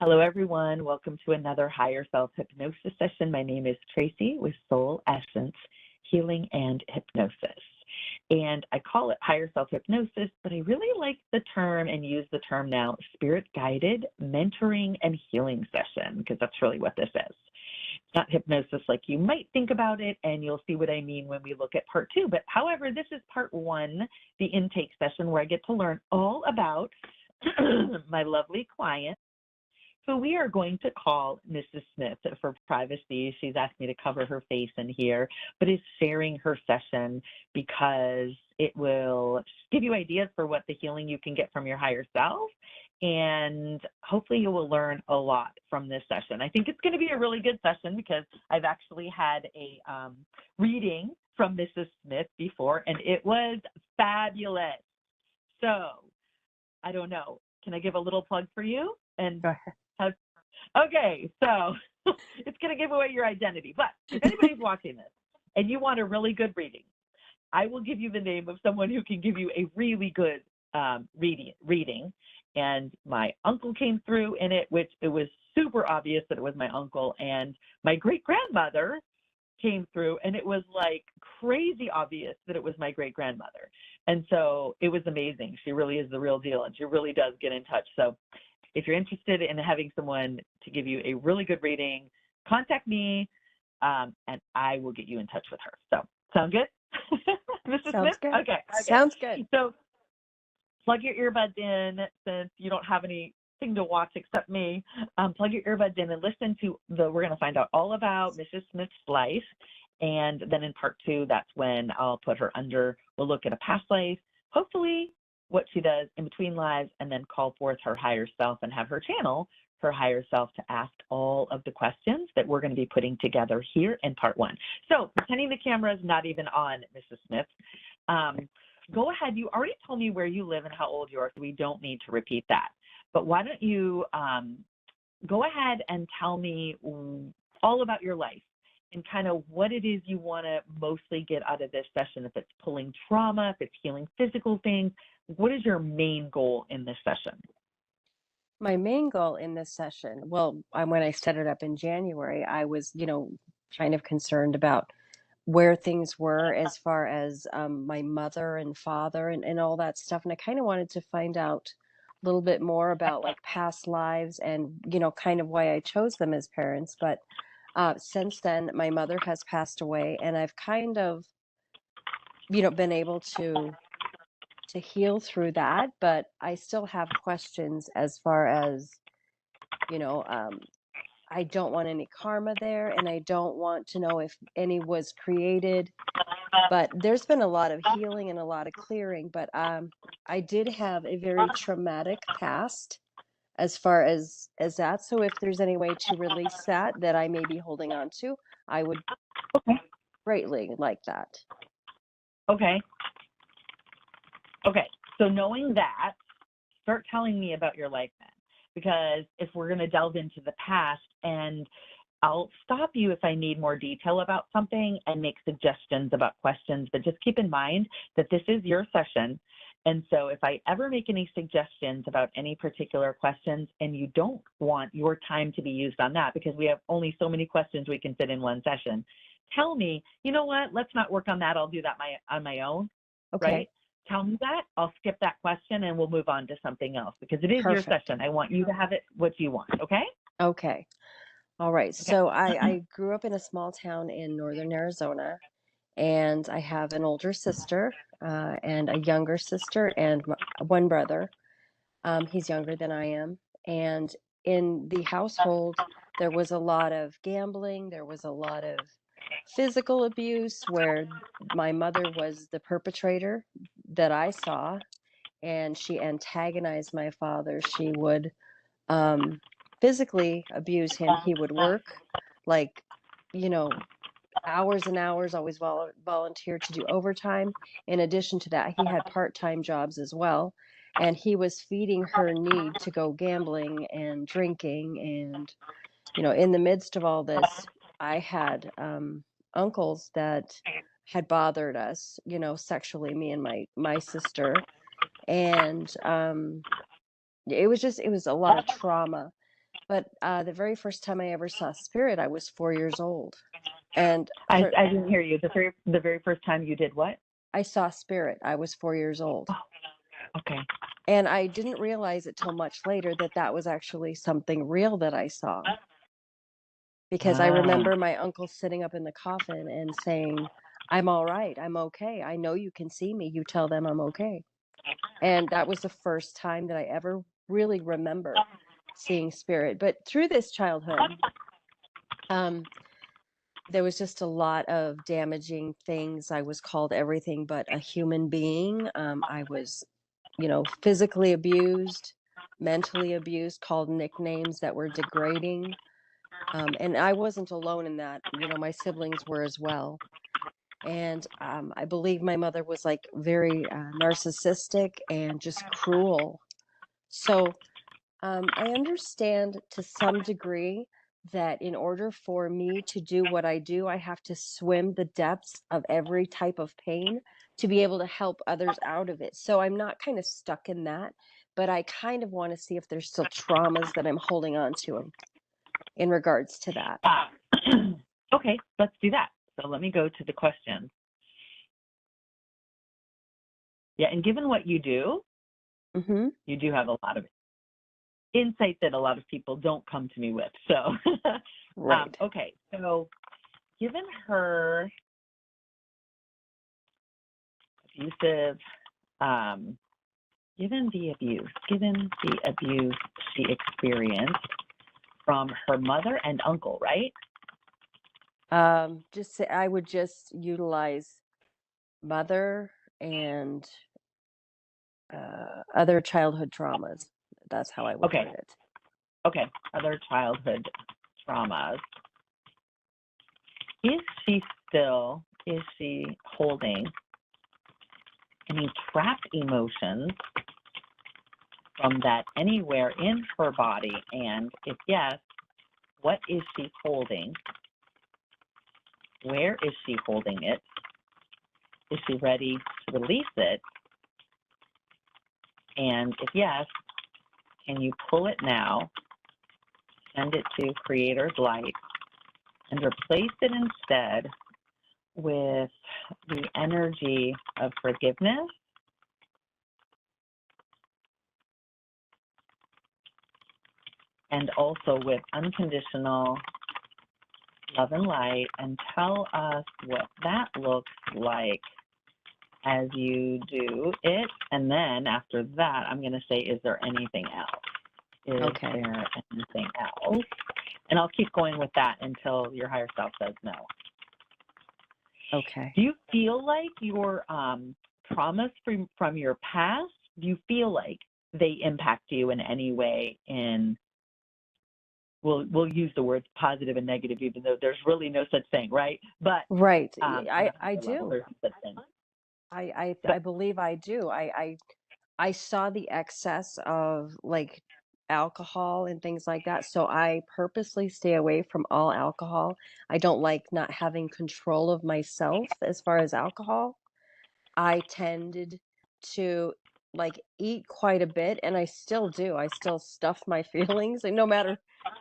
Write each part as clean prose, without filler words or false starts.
Hello, everyone. Welcome to another Higher Self Hypnosis session. My name is Tracy with Soul Essence Healing and Hypnosis. And I call it Higher Self Hypnosis, but I really like the term and use the term now Spirit Guided Mentoring and Healing Session, because that's really what this is. It's not hypnosis like you might think about it, and you'll see what I mean when we look at part two. But however, this is part one, the intake session, where I get to learn all about my lovely client. So we are going to call Mrs. Smith for privacy. She's asked me to cover her face in here, but is sharing her session because it will give you ideas for what the healing you can get from your higher self. And hopefully you will learn a lot from this session. I think it's going to be a really good session because I've actually had a reading from Mrs. Smith before, and it was fabulous. So I don't know. Can I give a little plug for you? And Go ahead. Okay, so it's going to give away your identity. But if anybody's watching this and you want a really good reading, I will give you the name of someone who can give you a really good reading. And my uncle came through in it, which it was super obvious that it was my uncle. And my great-grandmother came through, and it was like crazy obvious that it was my great-grandmother. And so it was amazing. She really is the real deal, and she really does get in touch. So if you're interested in having someone to give you a really good reading, contact me, and I will get you in touch with her. So, sound good? Mrs. Sounds Smith? good. Okay. Sounds good. So, plug your earbuds in since you don't have anything to watch except me. Plug your earbuds in and listen to we're going to find out all about Mrs. Smith's life. And then in part two, that's when I'll put her under, we'll look at a past life, hopefully what she does in between lives, and then call forth her higher self and have her channel her higher self to ask all of the questions that we're going to be putting together here in part one. So pretending the camera is not even on, Mrs. Smith, go ahead. You already told me where you live and how old you are, so we don't need to repeat that. But why don't you go ahead and tell me all about your life and kind of what it is you want to mostly get out of this session, if it's pulling trauma, if it's healing physical things. What is your main goal in this session? My main goal in this session, well, when I set it up in January, I was, kind of concerned about where things were as far as my mother and father and all that stuff. And I kind of wanted to find out a little bit more about like past lives and, kind of why I chose them as parents. But since then, my mother has passed away, and I've kind of, been able to heal through that, but I still have questions as far as, you know, um, I don't want any karma there, and I don't want to know if any was created. But there's been a lot of healing and a lot of clearing, but I did have a very traumatic past as far as that. So if there's any way to release that I may be holding on to, I would Okay. greatly like that. Okay. Okay. So knowing that, start telling me about your life then, because if we're going to delve into the past, and I'll stop you if I need more detail about something and make suggestions about questions, but just keep in mind that this is your session. And so if I ever make any suggestions about any particular questions and you don't want your time to be used on that, because we have only so many questions we can fit in one session, tell me, you know what, let's not work on that. I'll do that on my own, Okay. right? Tell me that. I'll skip that question and we'll move on to something else, because it is your Perfect. session. I want you to have it what you want, okay? Okay. All right. Okay. So I grew up in a small town in northern Arizona, and I have an older sister and a younger sister and one brother. He's younger than I am. And in the household, there was a lot of gambling. There was a lot of physical abuse where my mother was the perpetrator that I saw, and she antagonized my father. She would um, physically abuse him. He would work like, you know, hours and hours, always volunteer to do overtime. In addition to that, he had part-time jobs as well. And he was feeding her need to go gambling and drinking. And, in the midst of all this, I had uncles that had bothered us, sexually, me and my sister. And it was a lot of trauma. But the very first time I ever saw spirit, I was 4 years old, and I didn't hear you. The very first time you did what? I saw spirit. I was 4 years old. Oh, okay. And I didn't realize it till much later that that was actually something real that I saw. Because I Ah, remember my uncle sitting up in the coffin and saying, "I'm all right. I'm okay. I know you can see me. You tell them I'm okay." And that was the first time that I ever really remember seeing spirit. But through this childhood, um, there was just a lot of damaging things. I was called everything but a human being. I was, physically abused, mentally abused, called nicknames that were degrading. And I wasn't alone in that. My siblings were as well. And I believe my mother was like very narcissistic and just cruel. So I understand to some degree that in order for me to do what I do, I have to swim the depths of every type of pain to be able to help others out of it. So I'm not kind of stuck in that, but I kind of want to see if there's still traumas that I'm holding on to in regards to that. ah. Okay, let's do that. So let me go to the question. Yeah, and given what Hmm. you do have a lot of insight that a lot of people don't come to me with. So, Right. okay, so given her abusive, um, given the abuse she experienced from her mother and uncle, right? Just say I would just utilize mother and other childhood traumas. That's how I would Okay, put it. okay, other childhood traumas. Is she holding any trapped emotions from that anywhere in her body? And if yes, what is she holding? Where is she holding it? Is she ready to release it? And if yes, can you pull it now, send it to Creator's Light, and replace it instead with the energy of forgiveness and also with unconditional love and light, and tell us what that looks like as you do it. And then after that, I'm going to say, is there anything else? Is Okay. there anything else? And I'll keep going with that until your higher self says no. Okay. Do you feel like your traumas from your past, do you feel like they impact you in any way in, we'll use the words positive and negative, even though there's really no such thing, right? But Right. on a I higher level, do. there's such thing. I believe I do. I saw the excess of like alcohol and things like that. So I purposely stay away from all alcohol. I don't like not having control of myself as far as alcohol. I tended to like eat quite a bit, and I still do. I still stuff my feelings, and no matter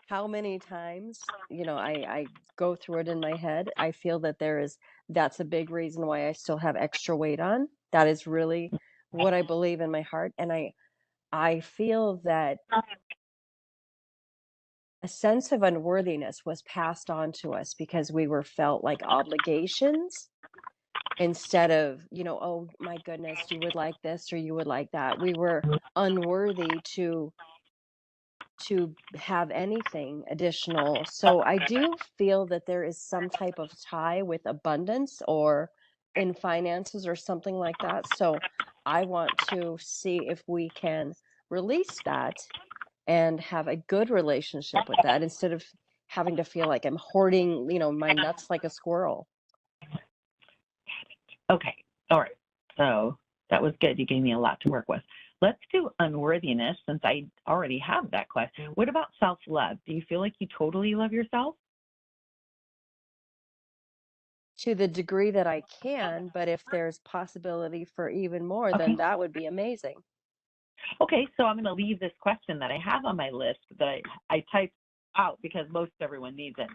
how many times, I go through it in my head, I feel that that's a big reason why I still have extra weight on. That is really what I believe in my heart, and I feel that a sense of unworthiness was passed on to us because we were felt like obligations instead of, "Oh my goodness, you would like this or you would like that." We were unworthy to have anything additional. So I do feel that there is some type of tie with abundance or in finances or something like that. So I want to see if we can release that and have a good relationship with that instead of having to feel like I'm hoarding, my nuts like a squirrel. Okay, all right. So that was good. You gave me a lot to work with. Let's do unworthiness since I already have that question. What about self-love? Do you feel like you totally love yourself? To the degree that I can, but if there's possibility for even more, then Okay. that would be amazing. Okay, so I'm going to leave this question that I have on my list that I typed out because most everyone needs it.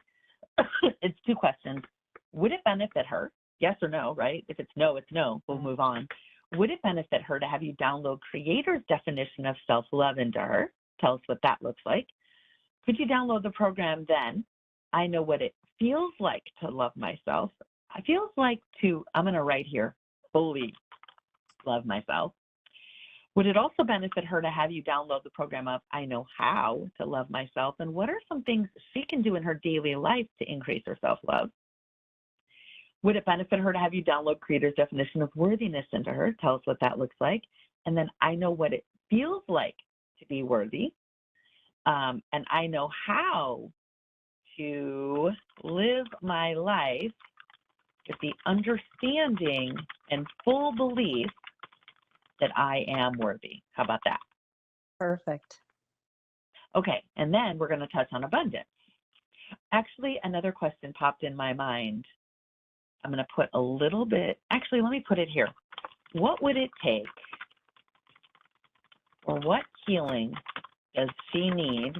It's 2 questions. Would it benefit her? Yes or no, right? If it's no, it's no. We'll move on. Would it benefit her to have you download Creator's definition of self-love into her? Tell us what that looks like. Could you download the program then? I know what it feels like to love myself. It feels like I'm going to write here, fully love myself. Would it also benefit her to have you download the program of I know how to love myself, and what are some things she can do in her daily life to increase her self-love? Would it benefit her to have you download Creator's definition of worthiness into her? Tell us what that looks like. And then I know what it feels like to be worthy, and I know how to live my life with the understanding and full belief that I am worthy. How about that? Perfect. Okay, and then we're going to touch on abundance. Actually, another question popped in my mind. I'm going to put a little bit, actually, let me put it here. What would it take, or what healing does she need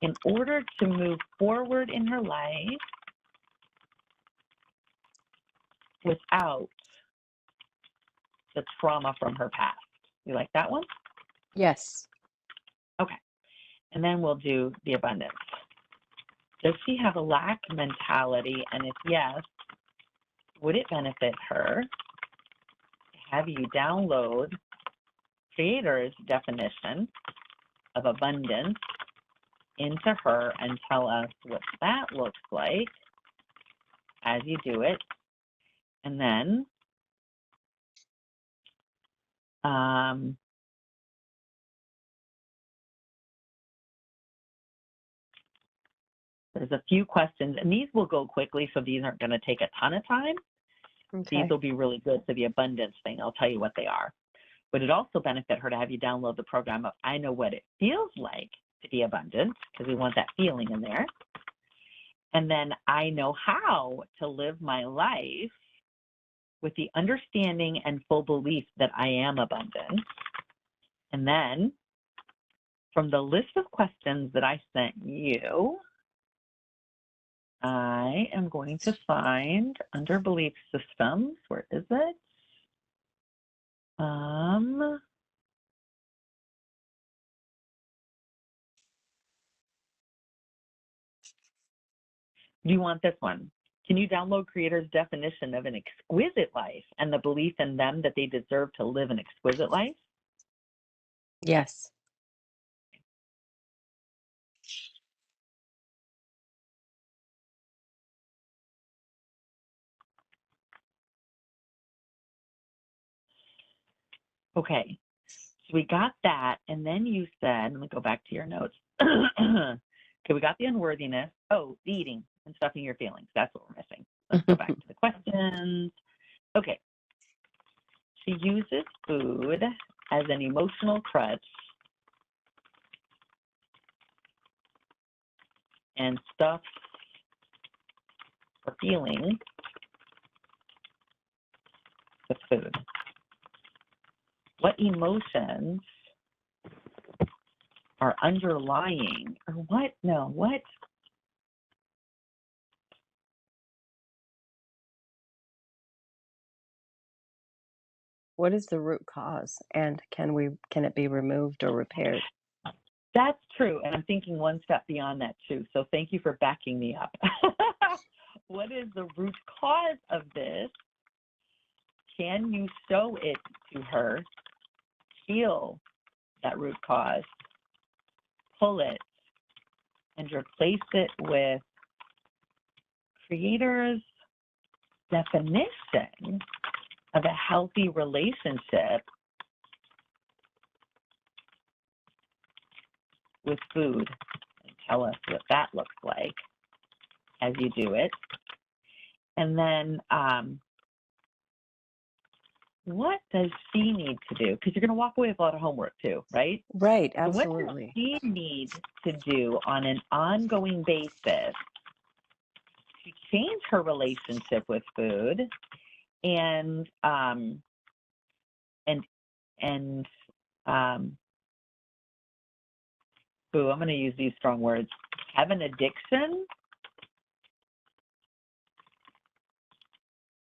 in order to move forward in her life without the trauma from her past? You like that one? Yes. Okay. And then we'll do the abundance. Does she have a lack mentality? And if yes, would it benefit her to have you download Creator's definition of abundance into her and tell us what that looks like as you do it? And then there's a few questions, and these will go quickly, so these aren't going to take a ton of time. Okay. These will be really good for the abundance thing. I'll tell you what they are. Would it also benefit her to have you download the program of I know what it feels like to be abundant, because we want that feeling in there. And then I know how to live my life with the understanding and full belief that I am abundant. And then from the list of questions that I sent you, I am going to find under belief systems, where is it? Do you want this one? Can you download Creator's definition of an exquisite life and the belief in them that they deserve to live an exquisite life? Yes. Okay, so we got that, and then you said, let me go back to your notes. Okay, we got the unworthiness. Oh, the eating and stuffing your feelings. That's what we're missing. Let's go back to the questions. Okay, she uses food as an emotional crutch and stuffs her feelings with food. What emotions are underlying, or what? No, what? What is the root cause, and can it be removed or repaired? That's true, and I'm thinking one step beyond that too. So thank you for backing me up. What is the root cause of this? Can you show it to her? Feel that root cause, pull it, and replace it with Creator's definition of a healthy relationship with food, and tell us what that looks like as you do it. And then what does she need to do? Because you're going to walk away with a lot of homework too, right? Right, So what absolutely. does she need to do on an ongoing basis to change her relationship with food and I'm going to use these strong words, have an addiction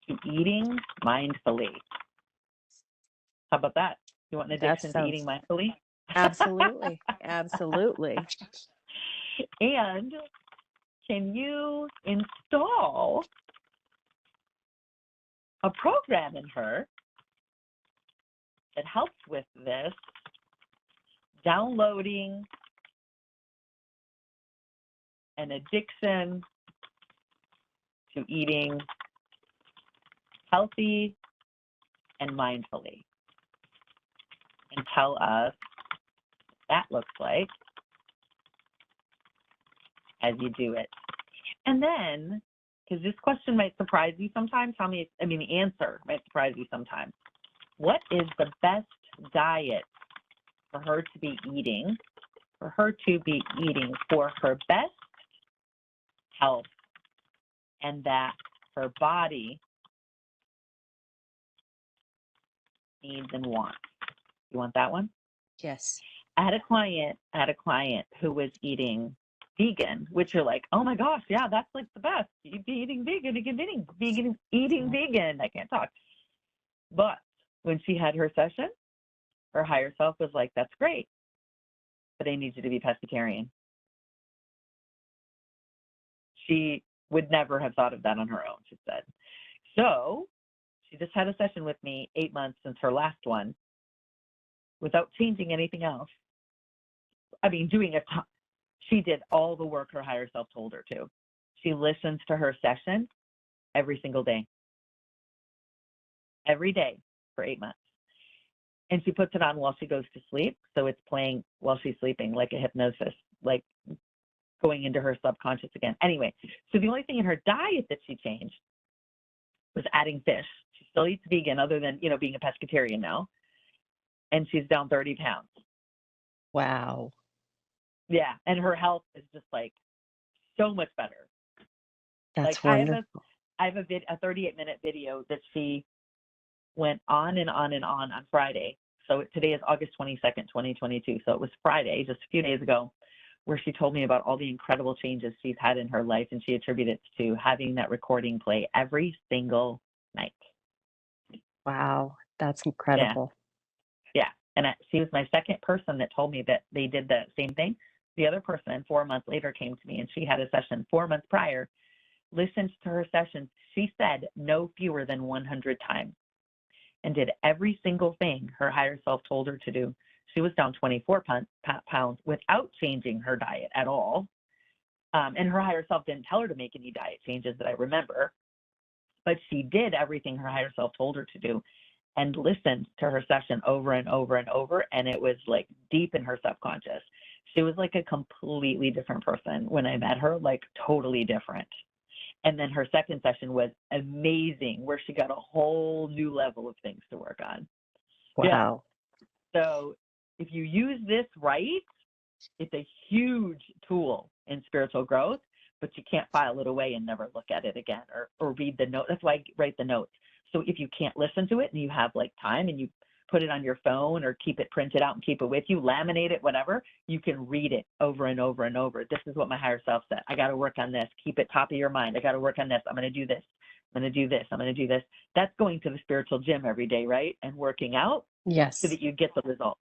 to eating mindfully. How about that? You want an That addiction to eating sounds mindfully? absolutely, absolutely. And can you install a program in her that helps with this, downloading an addiction to eating healthy and mindfully, and tell us what that looks like as you do it. And then, because this question might surprise you sometimes, the answer might surprise you sometimes. What is the best diet for her to be eating, for her best health, and that her body needs and wants? You want that one? Yes. I had a client who was eating vegan, which you're like, oh my gosh, yeah, that's like the best. You'd be eating vegan, eating vegan. I can't talk. But when she had her session, her higher self was like, that's great, but I need you to be pescatarian. She would never have thought of that on her own, she said. So she just had a session with me 8 months since her last one without changing anything else. She did all the work her higher self told her to. She listens to her session every single day, every day for 8 months. And she puts it on while she goes to sleep. So it's playing while she's sleeping, like a hypnosis, like going into her subconscious again. Anyway, so the only thing in her diet that she changed was adding fish. She still eats vegan other than, being a pescatarian now. And she's down 30 pounds. Wow. Yeah. And her health is just like so much better. That's Like wonderful. I have a 38-minute video that she went on and on and on Friday. So today is August 22nd, 2022. So it was Friday, just a few days ago, where she told me about all the incredible changes she's had in her life, and she attributed it to having that recording play every single night. Wow. That's Yeah. incredible. Yeah. And she was my second person that told me that they did the same thing. The other person 4 months later came to me, and she had a session 4 months prior, listened to her sessions, she said no fewer than 100 times, and did every single thing her higher self told her to do. She was down 24 pounds without changing her diet at all. And her higher self didn't tell her to make any diet changes that I remember, but she did everything her higher self told her to do and listened to her session over and over and over. And it was like deep in her subconscious. She was like a completely different person when I met her, like totally different. And then her second session was amazing, where she got a whole new level of things to work on. Wow. Yeah. So if you use this right, it's a huge tool in spiritual growth, but you can't file it away and never look at it again or read the note. That's why I write the notes. So if you can't listen to it and you have like time and you put it on your phone or keep it printed out and keep it with you, laminate it, whatever, you can read it over and over and over. This is what my higher self said. I got to work on this. Keep it top of your mind. I got to work on this. I'm going to do this. I'm going to do this. I'm going to do this. That's going to the spiritual gym every day, right? And working out Yes. so that you get the results,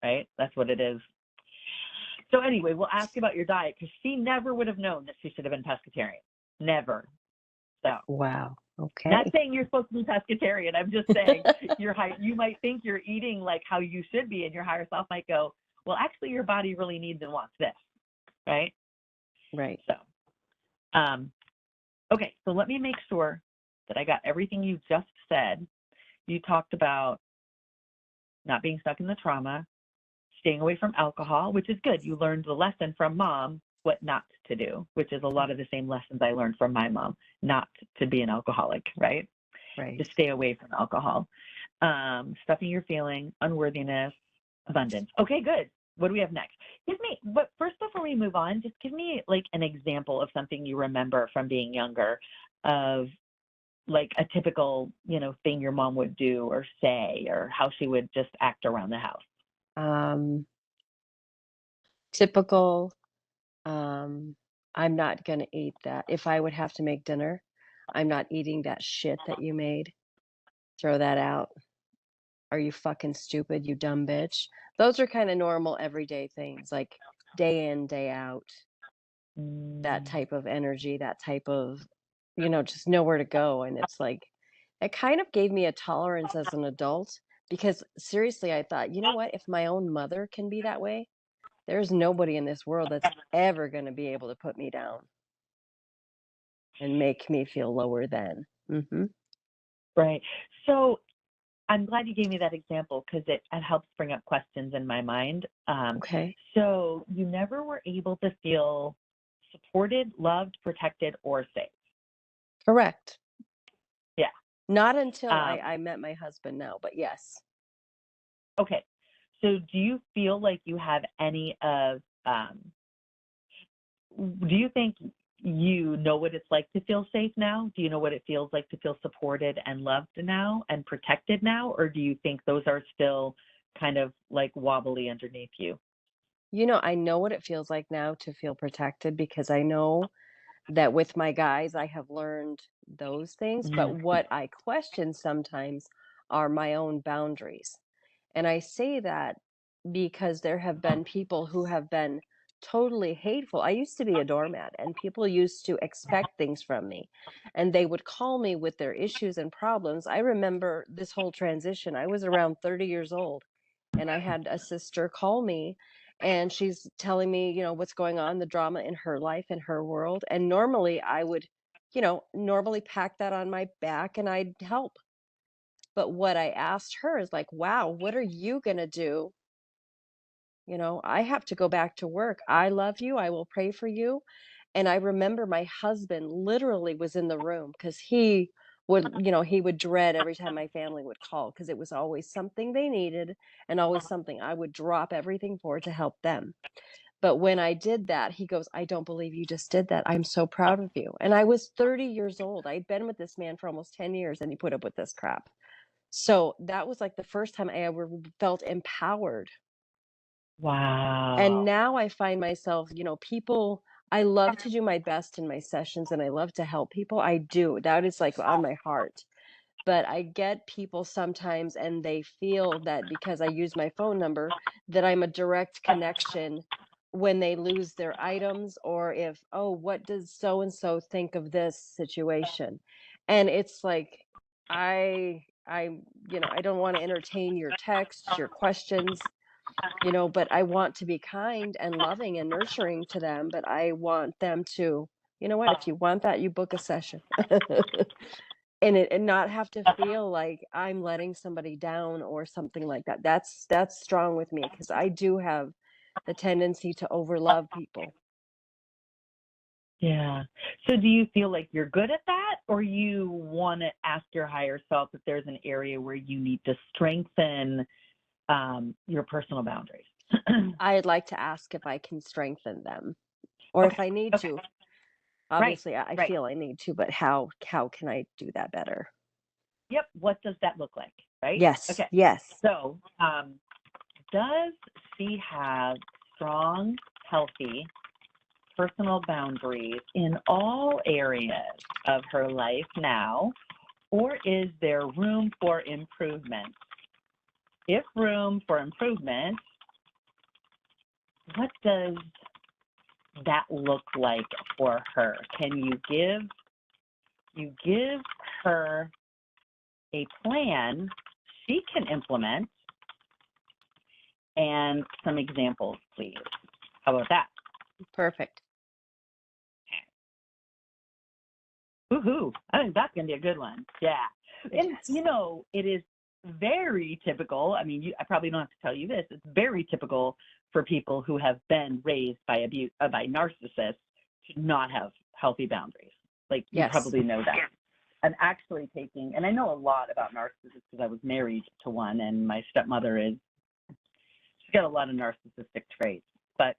right? That's what it is. So anyway, we'll ask you about your diet, because she never would have known that she should have been pescatarian. Never. So Wow. not Okay. saying you're supposed to be pescatarian. I'm just saying you might think you're eating like how you should be, and your higher self might go, well, actually your body really needs and wants this, right? Right. So, okay, so let me make sure that I got everything you just said. You talked about not being stuck in the trauma, staying away from alcohol, which is good. You learned the lesson from mom, what not to do, which is a lot of the same lessons I learned from my mom, not to be an alcoholic, right? Right. To stay away from alcohol. Stuffing your feeling, unworthiness, abundance. Okay, good. What do we have next? But first, before we move on, just give me like an example of something you remember from being younger, of like a typical, thing your mom would do or say, or how she would just act around the house. Um, typical, um, I'm not gonna eat that. If I would have to make dinner, I'm not eating that shit that you made. Throw that out. Are you fucking stupid, you dumb bitch? Those are kinda normal everyday things, like day in, day out, that Mm, type of energy, that type of, just nowhere to go. And it's like, it kind of gave me a tolerance as an adult because seriously, I thought, you know what? If my own mother can be that way, there's nobody in this world that's ever going to be able to put me down and make me feel lower than. right. So I'm glad you gave me that example because it helps bring up questions in my mind. Okay. So you never were able to feel supported, loved, protected, or safe. Correct. Yeah. Not until I, Um, I met my husband now, but yes. okay. So do you feel like you have any of, do you think you know what it's like to feel safe now? Do you know what it feels like to feel supported and loved now and protected now? Or do you think those are still kind of like wobbly underneath you? I know what it feels like now to feel protected because I know that with my guys, I have learned those things, but Mm, what I question sometimes are my own boundaries. And I say that because there have been people who have been totally hateful. I used to be a doormat, and people used to expect things from me, and they would call me with their issues and problems. I remember this whole transition. I was around 30 years old, and I had a sister call me, and she's telling me, what's going on, the drama in her life, in her world. And normally I would, normally pack that on my back and I'd help. But what I asked her is like, wow, what are you going to do? I have to go back to work. I love you. I will pray for you. And I remember my husband literally was in the room because he would dread every time my family would call because it was always something they needed and always something I would drop everything for to help them. But when I did that, he goes, I don't believe you just did that. I'm so proud of you. And I was 30 years old. I'd been with this man for almost 10 years and he put up with this crap. So that was like the first time I ever felt empowered. And wow. now I find myself, people, I love to do my best in my sessions and I love to help people. I do. That is like on my heart. But I get people sometimes and they feel that because I use my phone number, that I'm a direct connection when they lose their items or if, oh, what does so and so think of this situation? And it's like, I don't want to entertain your texts, your questions, but I want to be kind and loving and nurturing to them. But I want them to, you know what, if you want that, you book a session. And not have to feel like I'm letting somebody down or something like that. That's strong with me because I do have the tendency to overlove people. Yeah. So do you feel like you're good at that, or you want to ask your higher self if there's an area where you need to strengthen your personal boundaries? I'd like to ask if I can strengthen them or if Okay. I need Okay. to. Right. Obviously, I Right. feel I need to, but how can I do that better? Yep. What does that look like? Right. Yes, Okay. yes. So, does she have strong, healthy personal boundaries in all areas of her life now, or is there room for improvement? If room for improvement, what does that look like for her? Can you give her a plan she can implement and some examples, please? How about that? Perfect. Woohoo! I think that's going to be a good one. Yeah. And, Yes. it is very typical. I mean, I probably don't have to tell you this. It's very typical for people who have been raised by by narcissists to not have healthy boundaries. Like, you Yes. probably know that. I'm actually taking, and I know a lot about narcissists because I was married to one, and my stepmother she's got a lot of narcissistic traits. But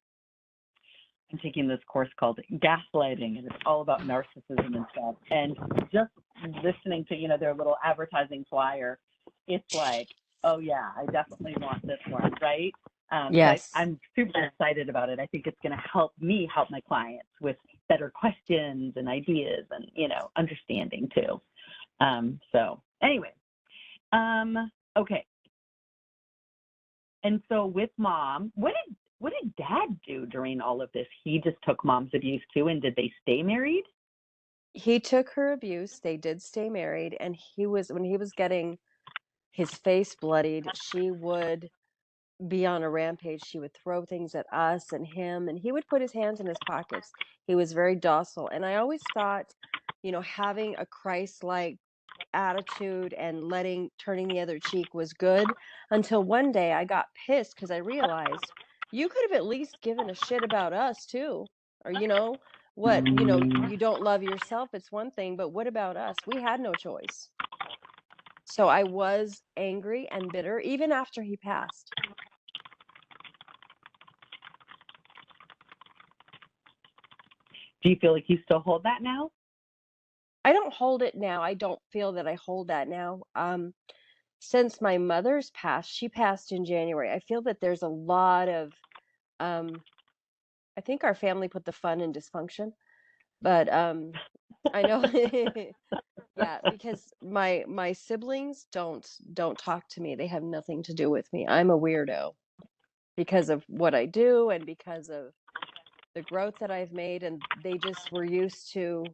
I'm taking this course called Gaslighting, and it's all about narcissism and stuff. And just listening to, their little advertising flyer, it's like, oh yeah, I definitely want this one, right? So Yes. I'm super excited about it. I think it's going to help me help my clients with better questions and ideas and, understanding too. So anyway, okay. And so with mom, what did dad do during all of this? He just took mom's abuse too, and did they stay married? He took her abuse. They did stay married, and when he was getting his face bloodied, she would be on a rampage. She would throw things at us and him, and he would put his hands in his pockets. He was very docile, and I always thought, having a Christ-like attitude and turning the other cheek was good, until one day I got pissed because I realized you could have at least given a shit about us too. Or what, you don't love yourself, it's one thing, but what about us? We had no choice. So I was angry and bitter even after he passed. Do you feel like you still hold that now? I don't hold it now. I don't feel that I hold that now. Since my mother's passed, she passed in January. I feel that there's a lot of um I think our family put the fun in dysfunction, but I know yeah, because my siblings don't talk to me. They have nothing to do with me. I'm a weirdo because of what I do and because of the growth that I've made, and they just were used to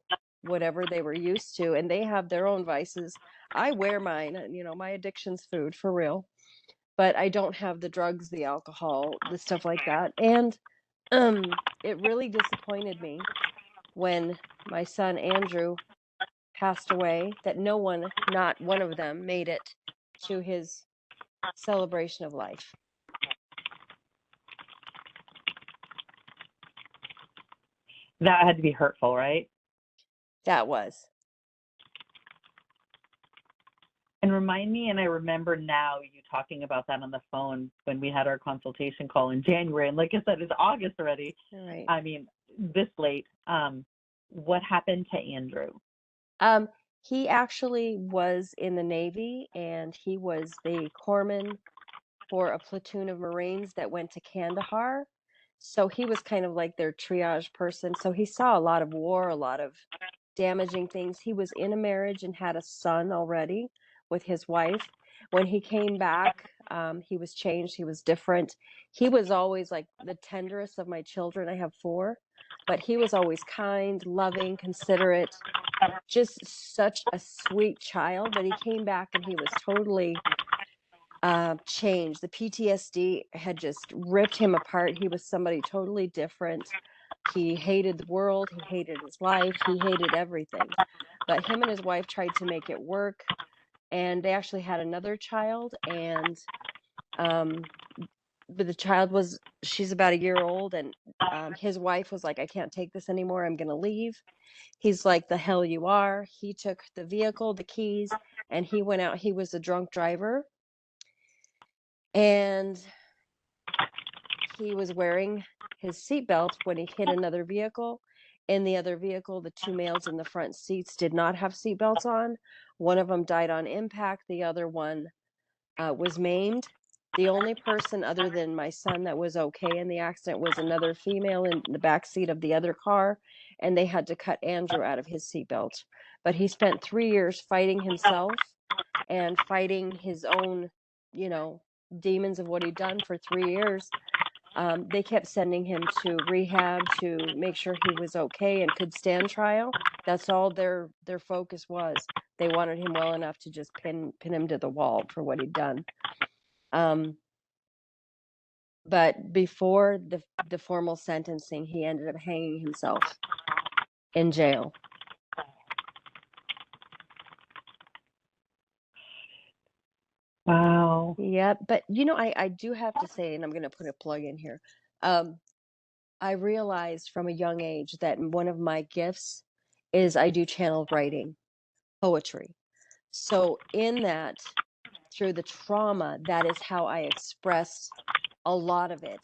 whatever they were used to, and they have their own vices. I wear mine, and my addiction's food for real, but I don't have the drugs, the alcohol, the stuff like that. And it really disappointed me when my son Andrew passed away that no one, not one of them, made it to his celebration of life. That had to be hurtful, right? That was. And remind me, and I remember now you talking about that on the phone when we had our consultation call in January. And like I said, it's August already. All right. I mean, this late. What happened to Andrew? Um, he actually was in the Navy, and he was the corpsman for a platoon of Marines that went to Kandahar. So he was kind of like their triage person. So he saw a lot of war, a lot of damaging things. He was in a marriage and had a son already with his wife. When he came back, he was changed. He was different. He was always like the tenderest of my children. I have four, but he was always kind, loving, considerate, just such a sweet child. But he came back and he was totally changed. The PTSD had just ripped him apart. He was somebody totally different. He hated the world. He hated his life. He hated everything. But him and his wife tried to make it work. And they actually had another child. And but the child she's about a year old. And his wife was like, I can't take this anymore. I'm going to leave. He's like, the hell you are. He took the vehicle, the keys, and he went out. He was a drunk driver. And he was wearing his seatbelt when he hit another vehicle. In the other vehicle, the two males in the front seats did not have seatbelts on. One of them died on impact. The other one was maimed. The only person other than my son that was okay in the accident was another female in the back seat of the other car, and they had to cut Andrew out of his seatbelt. But he spent 3 years fighting himself and fighting his own, demons of what he'd done for 3 years. They kept sending him to rehab to make sure he was okay and could stand trial. That's all their focus was. They wanted him well enough to just pin him to the wall for what he'd done. But before the formal sentencing, he ended up hanging himself in jail. Wow. Yep. But I do have to say, and I'm going to put a plug in here. I realized from a young age that one of my gifts is I do channeled writing, poetry. So in that, through the trauma, that is how I expressed a lot of it,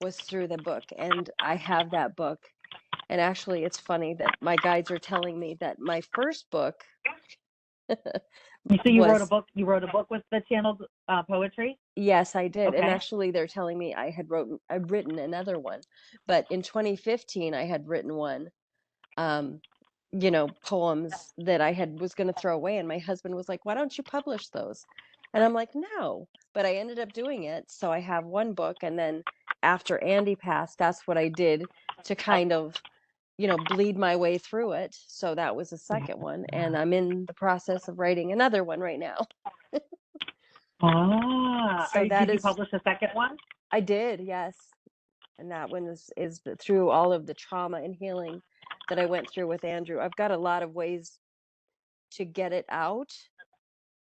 was through the book. And I have that book. And actually, it's funny that my guides are telling me that my first book So you wrote a was book. You wrote a book with the channeled poetry. yes, I did. And Okay. actually they're telling me I'd written another one. But in 2015 I had written one, um, poems that was going to throw away, and my husband was like, "Why don't you publish those?" And I'm like, "No." But I ended up doing it. So I have one book, and then after Andy passed, that's what I did to kind of, bleed my way through it. So that was the second one, and I'm in the process of writing another one right now. So that Did you is publish a second one? I did, yes. And that one is through all of the trauma and healing that I went through with Andrew. I've got a lot of ways to get it out.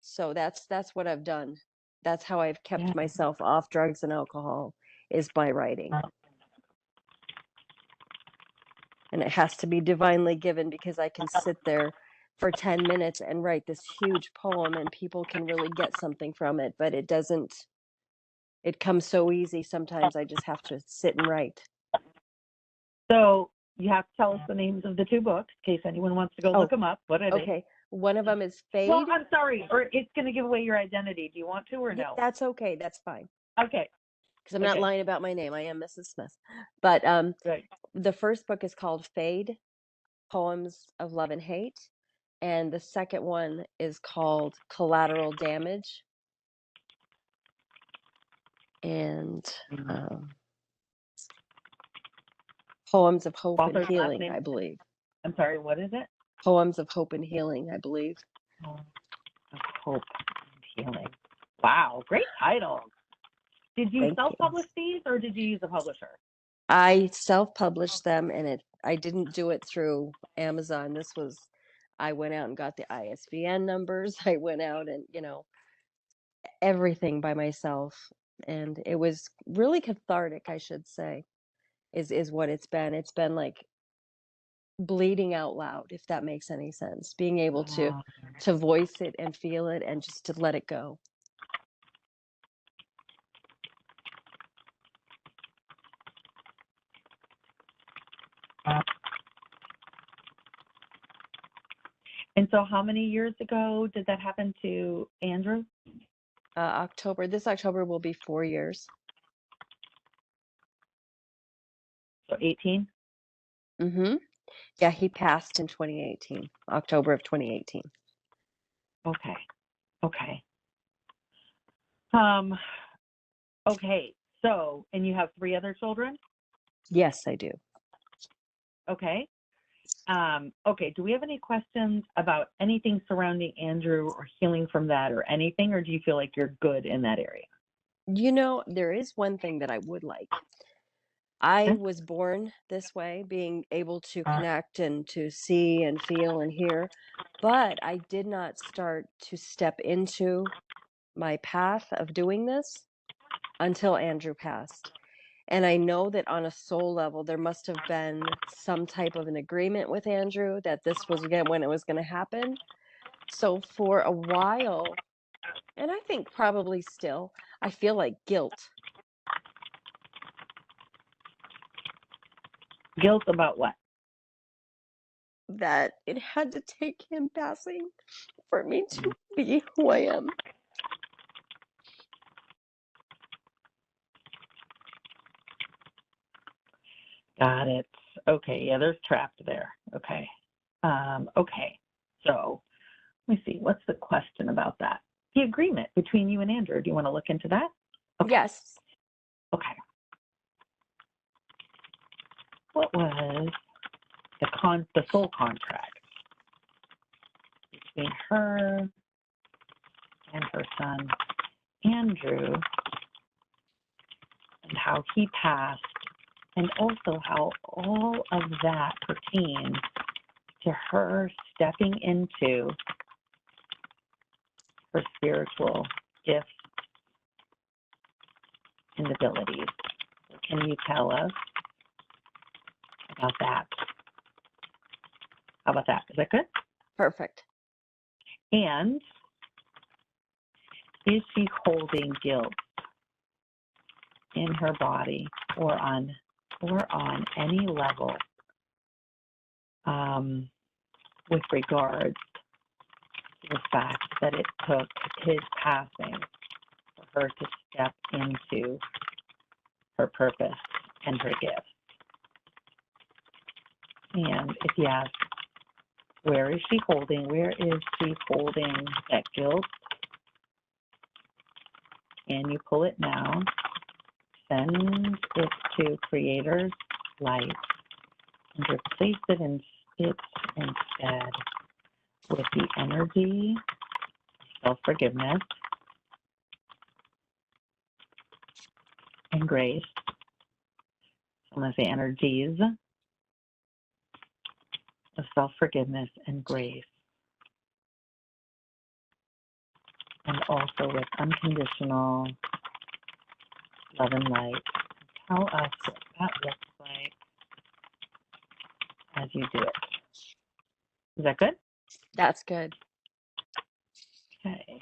So that's what I've done. That's how I've Yeah. kept myself off drugs and alcohol, is by writing. And it has to be divinely given, because I can sit there for 10 minutes and write this huge poem and people can really get something from it, but it comes so easy. Sometimes I just have to sit and write. So you have to tell us the names of the two books in case anyone wants to go look Oh, them up. What are they? okay. One of them is Well, Fade. I'm sorry, or it's going to give away your identity. Do you want to or Yeah, no? that's okay. That's fine. Okay. Because I'm not Okay. lying about my name. I am Mrs. Smith. But Good. the first book is called Fade, Poems of Love and Hate. And the second one is called Collateral Damage. And um, Poems of Hope and Author's last Healing, name? I believe. I'm sorry. What is it? Poems of Hope and Healing, I believe. Oh, of Hope and Healing. Wow, great title. Did you Thank you. self-publish these or did you use a publisher? I self-published them, and I didn't do it through Amazon. I went out and got the ISBN numbers. I went out and, everything by myself. And it was really cathartic, I should say, is what it's been. It's been like bleeding out loud, if that makes any sense. Being able Uh, to voice it and feel it and just to let it go. and so how many years ago did that happen to Andrew? This October will be 4 years. So 18? Mm-hmm. Yeah, he passed in 2018, October of 2018. Okay. Okay. Um, okay. So, and you have 3 other children? Yes, I do. Okay. Okay. Do we have any questions about anything surrounding Andrew or healing from that or anything, or do you feel like you're good in that area? There is one thing that I would like. I Okay. was born this way, being able to connect and to see and feel and hear, but I did not start to step into my path of doing this until Andrew passed. And I know that on a soul level, there must have been some type of an agreement with Andrew that this was again when it was going to happen. So for a while, and I think probably still, I feel like guilt Guilt about what? that it had to take him passing for me to be who I am. Got it. Okay. Yeah, there's trapped there. Okay. Okay. So let me see. What's the question about that? The agreement between you and Andrew. Do you want to look into that? Okay. Yes. Okay. What was the soul contract between her and her son Andrew, and how he passed, and also how all of that pertains to her stepping into her spiritual gifts and abilities. Can you tell us about that? How about that? Is that good? Perfect. And is she holding guilt in her body or on any level with regards the fact that it took his passing for her to step into her purpose and her gift. And if you ask, where is she holding that guilt? And you pull it now, send it to Creator's light, and replace it instead with the energy of self-forgiveness and grace. I'm going to say energies of self-forgiveness and grace. And also with unconditional love and light. Tell us what that looks like as you do it. Is that good? That's good. Okay.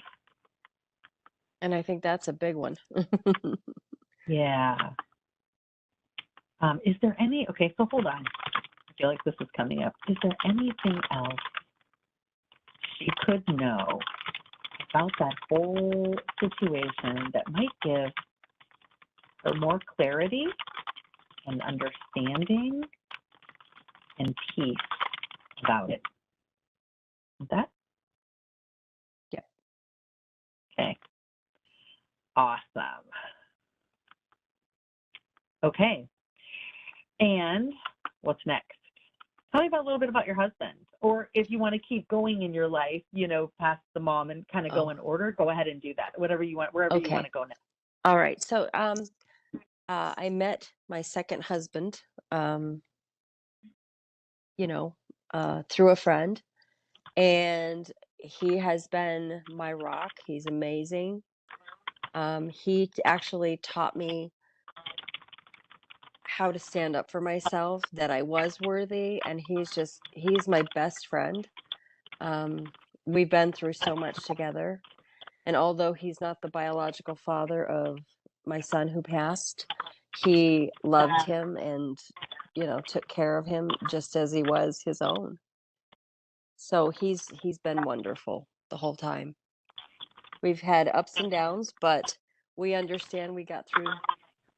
And I think that's a big one. Yeah. Is there any, okay, so hold on. I feel like this is coming up. Is there anything else she could know about that whole situation that might give her more clarity and understanding and peace about it? Is that? Yeah. Okay. Awesome. Okay. And what's next? Tell me about a little bit about your husband. Or if you want to keep going in your life, past the mom and kind of go in order, go ahead and do that. Whatever you want, wherever you want to go next. All right. So I met my second husband, through a friend, and he has been my rock. He's amazing. He actually taught me how to stand up for myself, that I was worthy, and he's my best friend. We've been through so much together, and although he's not the biological father of my son who passed, he loved him and, took care of him just as he was his own. So he's been wonderful the whole time. We've had ups and downs, but we understand we got through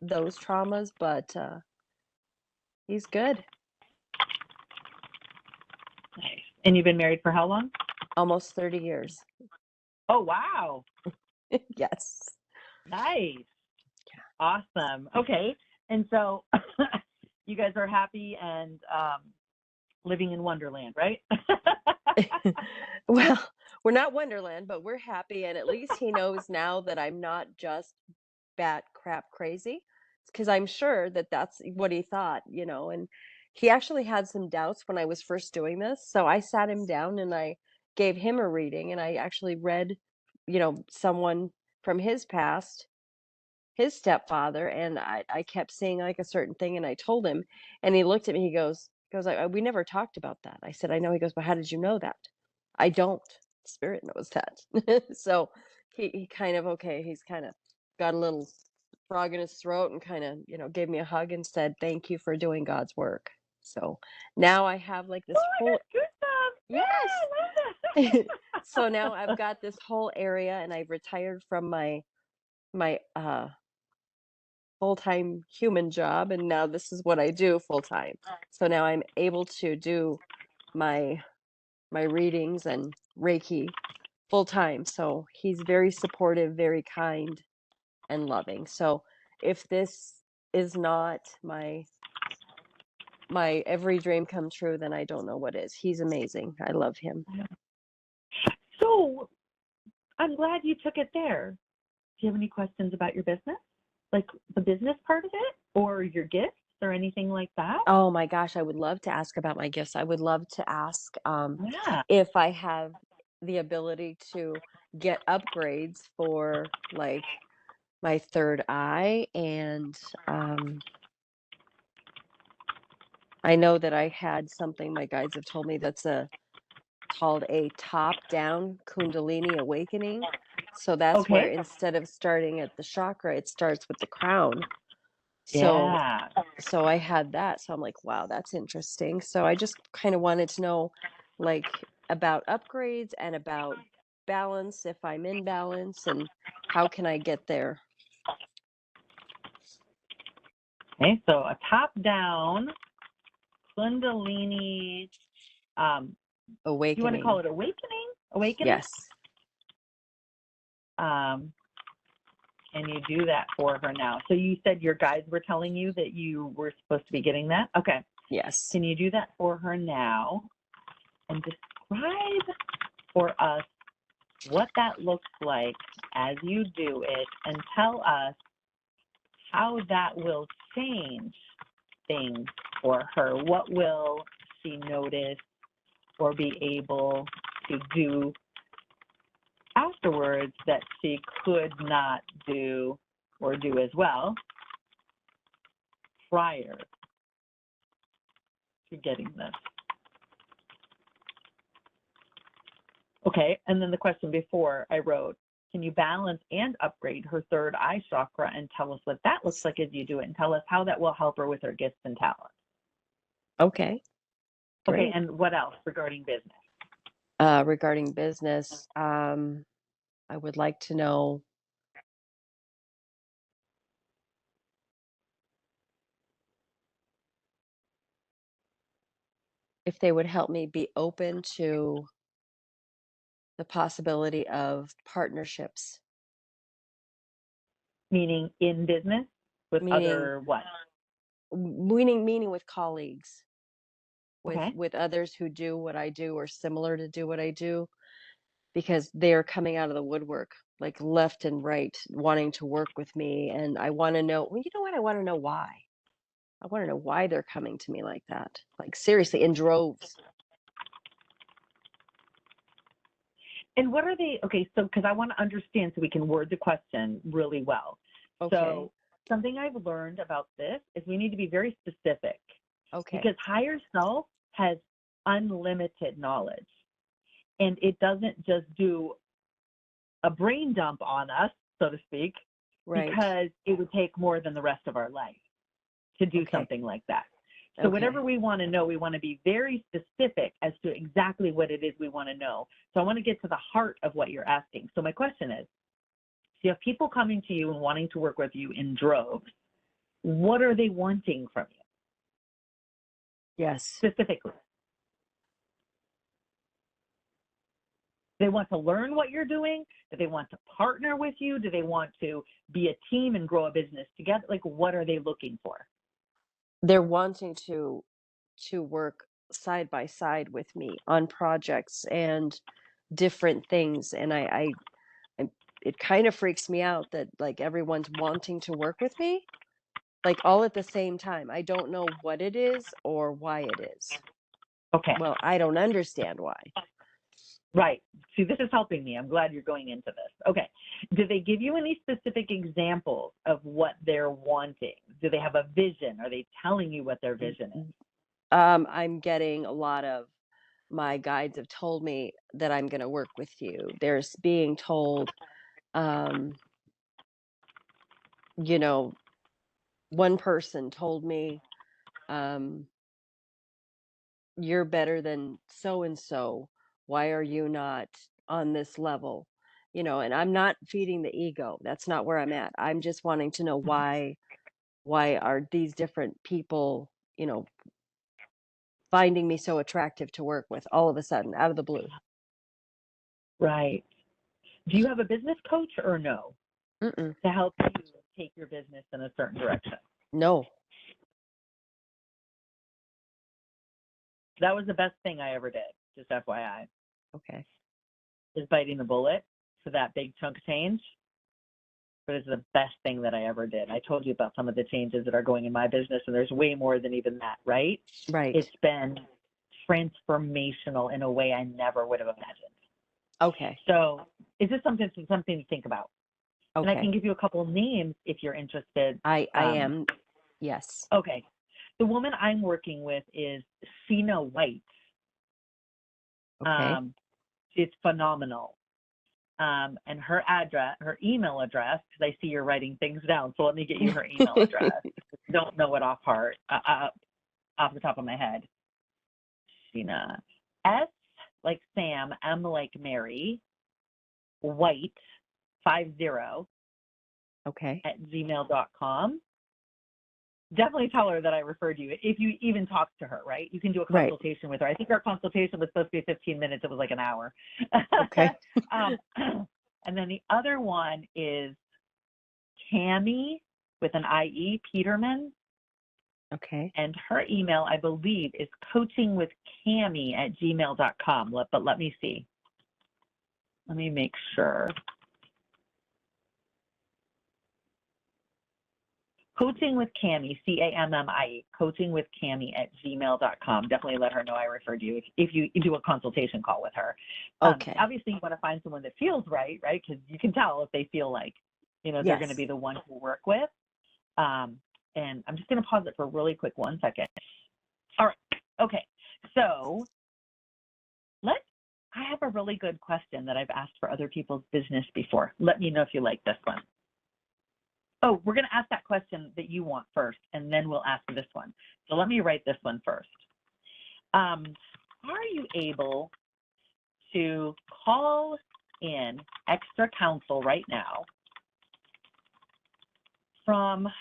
those traumas, but he's good. Nice. And you've been married for how long? Almost 30 years. Oh, wow. Yes. Nice. Awesome. Okay. And so you guys are happy and living in Wonderland, right? Well, we're not Wonderland, but we're happy. And at least he knows now that I'm not just bat crap crazy, because I'm sure that that's what he thought, and he actually had some doubts when I was first doing this. So I sat him down and I gave him a reading, and I actually read, someone from his past, his stepfather, and I kept saying like a certain thing, and I told him, and he looked at me, he goes like, we never talked about that. I said, I know. He goes, but how did you know that? I don't. Spirit knows that. So he kind of, okay, he's kind of got a little frog in his throat and kind of, gave me a hug and said, thank you for doing God's work. So now I have like this whole, good stuff. yes. Yeah, So now I've got this whole area, and I've retired from my full-time human job, and now this is what I do full-time. So now I'm able to do my readings and Reiki full-time. So he's very supportive, very kind, and loving. So if this is not my every dream come true, then I don't know what is. He's amazing. I love him. So I'm glad you took it there. Do you have any questions about your business? Like the business part of it, or your gifts or anything like that? Oh my gosh, I would love to ask about my gifts. I would love to ask Yeah. if I have the ability to get upgrades for like my third eye, and I know that I had something my guides have told me that's called a top-down Kundalini awakening. So that's where Okay. instead of starting at the chakra, it starts with the crown. So Yeah. so I had that. So I'm like, wow, that's interesting. So I just kind of wanted to know like about upgrades and about balance if I'm in balance, and how can I get there? Okay, so a top-down Kundalini, you want to call Awakening. it awakening? Awakening? Yes. Um, and you do that for her now. So you said your guides were telling you that you were supposed to be getting that? Okay. Yes. Can you do that for her now and describe for us what that looks like as you do it, and tell us how that will change things for her? What will she notice or be able to do afterwards that she could not do or do as well prior to getting this? Okay, and then the question before I wrote, can you balance and upgrade her third eye chakra, and tell us what that looks like as you do it, and tell us how that will help her with her gifts and talents? Okay. Okay, Great. and what else regarding business? Regarding business, I would like to know if they would help me be open to the possibility of partnerships, Meaning in business with meaning other what? meaning with colleagues, Okay. with others who do what I do or similar to do what I do, because they're coming out of the woodwork, like left and right, wanting to work with me. And I want to know, well, you know what? I want to know why. I want to know why they're coming to me like that. Like seriously, in droves. And what are they? Okay, so because I want to understand so we can word the question really well. Okay. So something I've learned about this is we need to be very specific, Okay. because higher self has unlimited knowledge, and it doesn't just do a brain dump on us, so to speak, Right. because it would take more than the rest of our life to do Okay. something like that. So Okay. whatever we want to know, we want to be very specific as to exactly what it is we want to know. So I want to get to the heart of what you're asking. So my question is, so you have people coming to you and wanting to work with you in droves. What are they wanting from you Yes. specifically? They want to learn what you're doing? Do they want to partner with you? Do they want to be a team and grow a business together? Like, what are they looking for? They're wanting to work side by side with me on projects and different things. And I it kind of freaks me out that like everyone's wanting to work with me, like all at the same time. I don't know what it is or why it is. Okay, Well, I don't understand why. right. See, this is helping me. I'm glad you're going into this. Okay. Do they give you any specific examples of what they're wanting? Do they have a vision? Are they telling you what their vision is? I'm getting a lot of my guides have told me that I'm going to work with you. There's being told, um, you know, one person told me, um, you're better than so and so. Why are you not on this level? And I'm not feeding the ego. That's not where I'm at. I'm just wanting to know why are these different people, finding me so attractive to work with all of a sudden out of the blue. Right. Do you have a business coach or no Mm-mm. to help you take your business in a certain direction? No. That was the best thing I ever did, just FYI, Okay. is biting the bullet for that big chunk of change. But it's the best thing that I ever did. I told you about some of the changes that are going in my business, and there's way more than even that, right? Right. It's been transformational in a way I never would have imagined. Okay. So is this something to think about? And I Okay. can give you a couple of names if you're interested. I am. Yes. Okay. The woman I'm working with is Sina White. Okay. It's phenomenal. And her email address, because I see you're writing things down, so let me get you her email address. Don't know it off the top of my head. Sina, S like Sam, M like Mary, white50 Okay. @gmail.com. Definitely tell her that I referred you. If you even talk to her, right? You can do a Right. consultation with her. I think our consultation was supposed to be 15 minutes. It was like an hour. Okay. And then the other one is Cami with an IE, Peterman. Okay. And her email, I believe, is coachingwithcami @gmail.com. But let me see. Let me make sure. Coaching with Cami, CAMMIE, coachingwithcami @gmail.com. Definitely let her know I referred you if you do a consultation call with her. Okay. Obviously, you want to find someone that feels right? Because you can tell if they feel like, they're Yes. going to be the one to work with. And I'm just going to pause it for a really quick 1 second. All right. Okay. So I have a really good question that I've asked for other people's business before. Let me know if you like this one. Oh, we're going to ask that question that you want first, and then we'll ask this one. So let me write this one first. Are you able to call in extra counsel right now from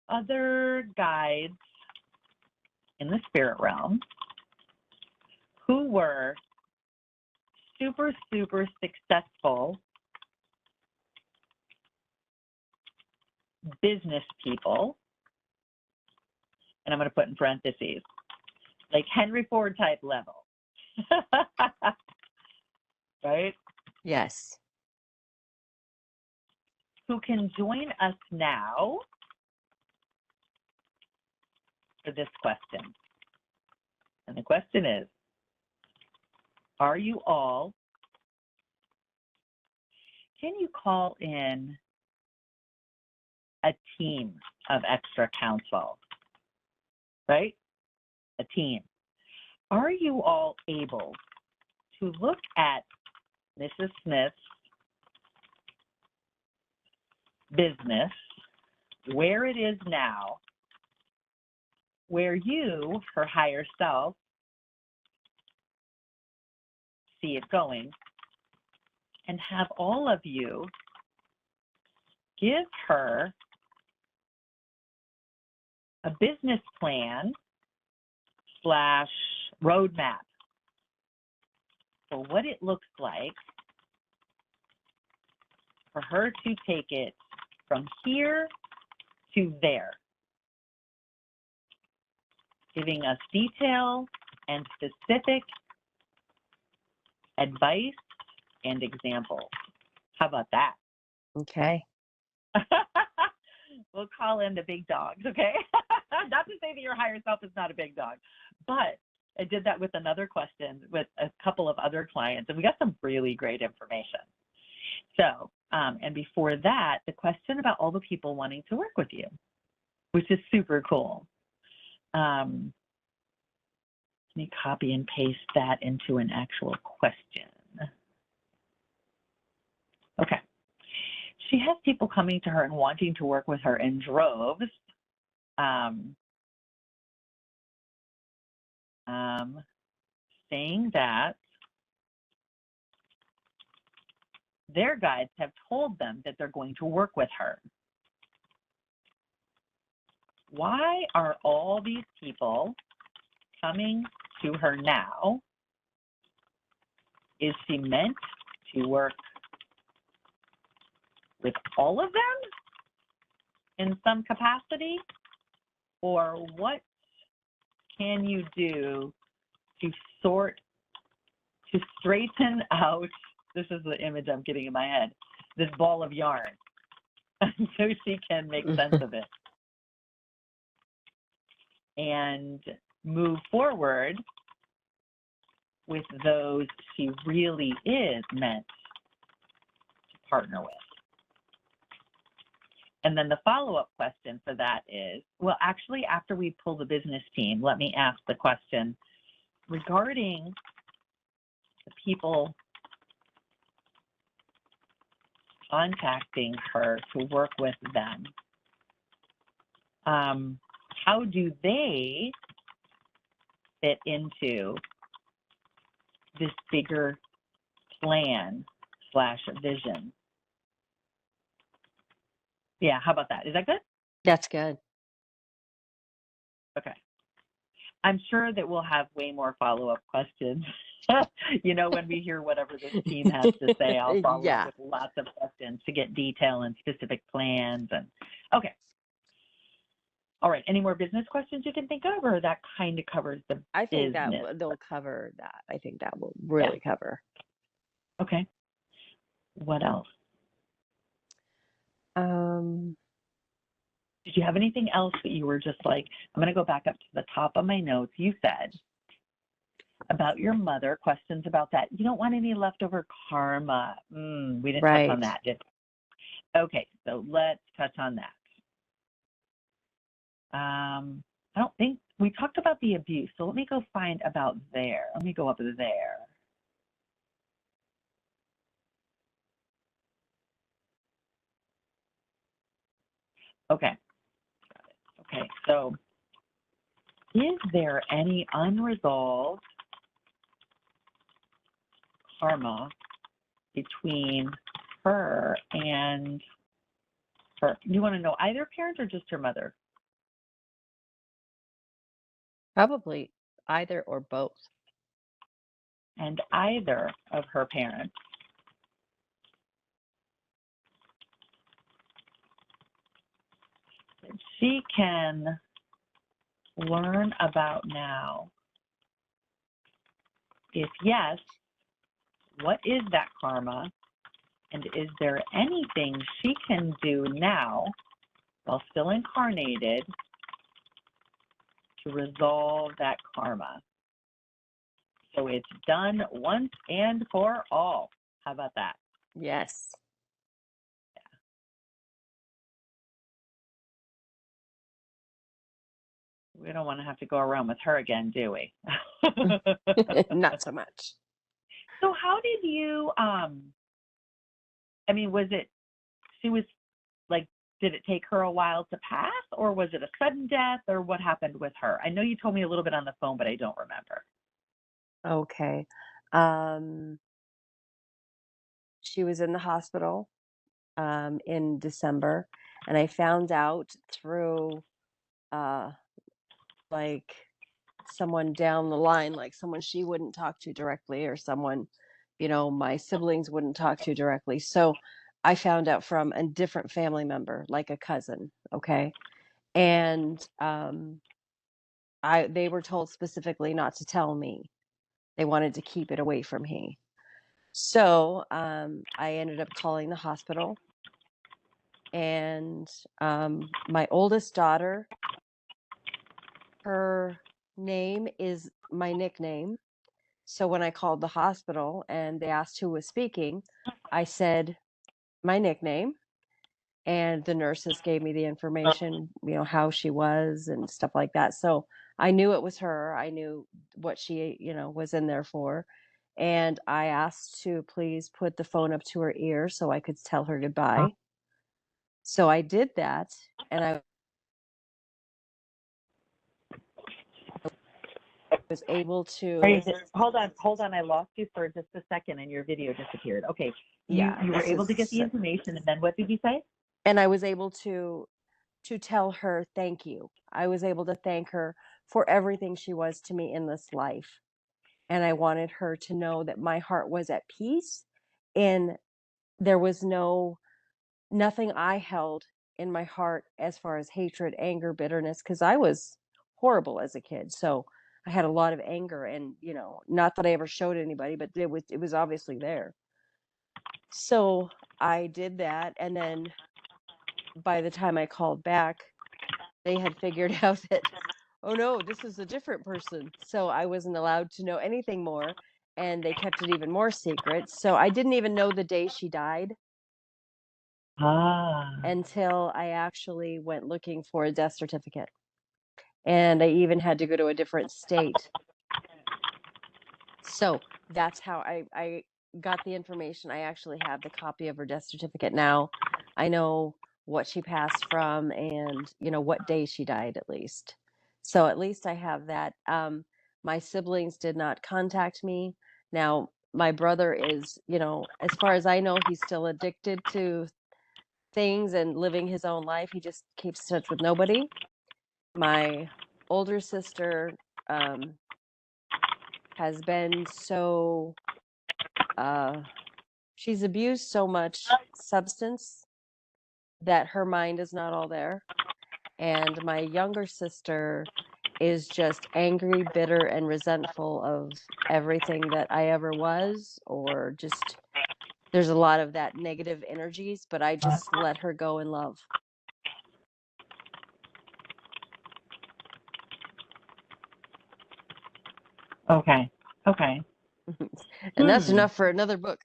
other guides in the spirit realm who were super, super successful business people, and I'm going to put in parentheses, like Henry Ford type level, right? Yes. Who can join us now for this question. And the question is, are you all, can you call in a team of extra counsel, right? A team. Are you all able to look at Mrs. Smith's business, where it is now, where you, her higher self, see it going, and have all of you give her a business plan / roadmap for what it looks like for her to take it from here to there, giving us detail and specific advice and examples. How about that? Okay. We'll call in the big dogs, okay? Not to say that your higher self is not a big dog, but I did that with another question with a couple of other clients, and we got some really great information. So, and before that, the question about all the people wanting to work with you, which is super cool. Let me copy and paste that into an actual question. Okay. She has people coming to her and wanting to work with her in droves. Saying that their guides have told them that they're going to work with her. Why are all these people coming to her now? Is she meant to work with all of them in some capacity? Or what can you do to straighten out, this is the image I'm getting in my head, this ball of yarn, so she can make sense of it and move forward with those she really is meant to partner with? And then the follow-up question for that is, well, actually, after we pull the business team, let me ask the question regarding the people contacting her to work with them. How do they fit into this bigger plan/vision. Yeah, how about that? Is that good? That's good. Okay. I'm sure that we'll have way more follow-up questions. When we hear whatever this team has to say, I'll follow up with lots of questions to get detail and specific plans. Okay. All right. Any more business questions you can think of, or that kind of covers the I think business? that they'll cover that. I think that will really cover. Okay. What else? Did you have anything else that you were just like, I'm going to go back up to the top of my notes. You said about your mother, questions about that. You don't want any leftover karma. We didn't touch on that, did we? Okay, so let's touch on that. I don't think we talked about the abuse. So let me go find about there. Let me go up there. Okay. Okay, so is there any unresolved karma between her and her? You want to know either parent or just her mother? Probably either or both. And either of her parents. That she can learn about now. If yes, what is that karma? And is there anything she can do now while still incarnated to resolve that karma? So it's done once and for all. How about that? Yes. We don't want to have to go around with her again, do we? Not so much. So how did you, was it, she was like, did it take her a while to pass, or was it a sudden death, or what happened with her? I know you told me a little bit on the phone, but I don't remember. Okay. She was in the hospital in December, and I found out through like someone down the line, like someone she wouldn't talk to directly, or someone, my siblings wouldn't talk to directly. So I found out from a different family member, like a cousin. Okay. And they were told specifically not to tell me. They wanted to keep it away from me. So I ended up calling the hospital, and my oldest daughter, her name is my nickname. So when I called the hospital and they asked who was speaking, I said my nickname, and the nurses gave me the information, how she was and stuff like that. So I knew it was her. I knew what she, was in there for. And I asked to please put the phone up to her ear so I could tell her goodbye. So I did that, and I was able to. Hold on. I lost you for just a second and your video disappeared. Okay. You were able to get the information, and then what did you say? And I was able to tell her thank you. I was able to thank her for everything she was to me in this life. And I wanted her to know that my heart was at peace, and there was nothing I held in my heart as far as hatred, anger, bitterness, because I was horrible as a kid. So I had a lot of anger, and not that I ever showed anybody, but it was obviously there. So I did that, and then by the time I called back, they had figured out that, oh no, this is a different person. So I wasn't allowed to know anything more, and they kept it even more secret. So I didn't even know the day she died until I actually went looking for a death certificate. And I even had to go to a different state. So that's how I got the information. I actually have the copy of her death certificate now. I know what she passed from, and what day she died, at least. So at least I have that. My siblings did not contact me. Now, my brother is, as far as I know, he's still addicted to things and living his own life. He just keeps in touch with nobody. My older sister um, has been so, uh, she's abused so much substance that her mind is not all there. And my younger sister is just angry, bitter, and resentful of everything that I ever was, or just there's a lot of that negative energies, but I just let her go in love. Okay. Okay. And that's Hmm. enough for another book.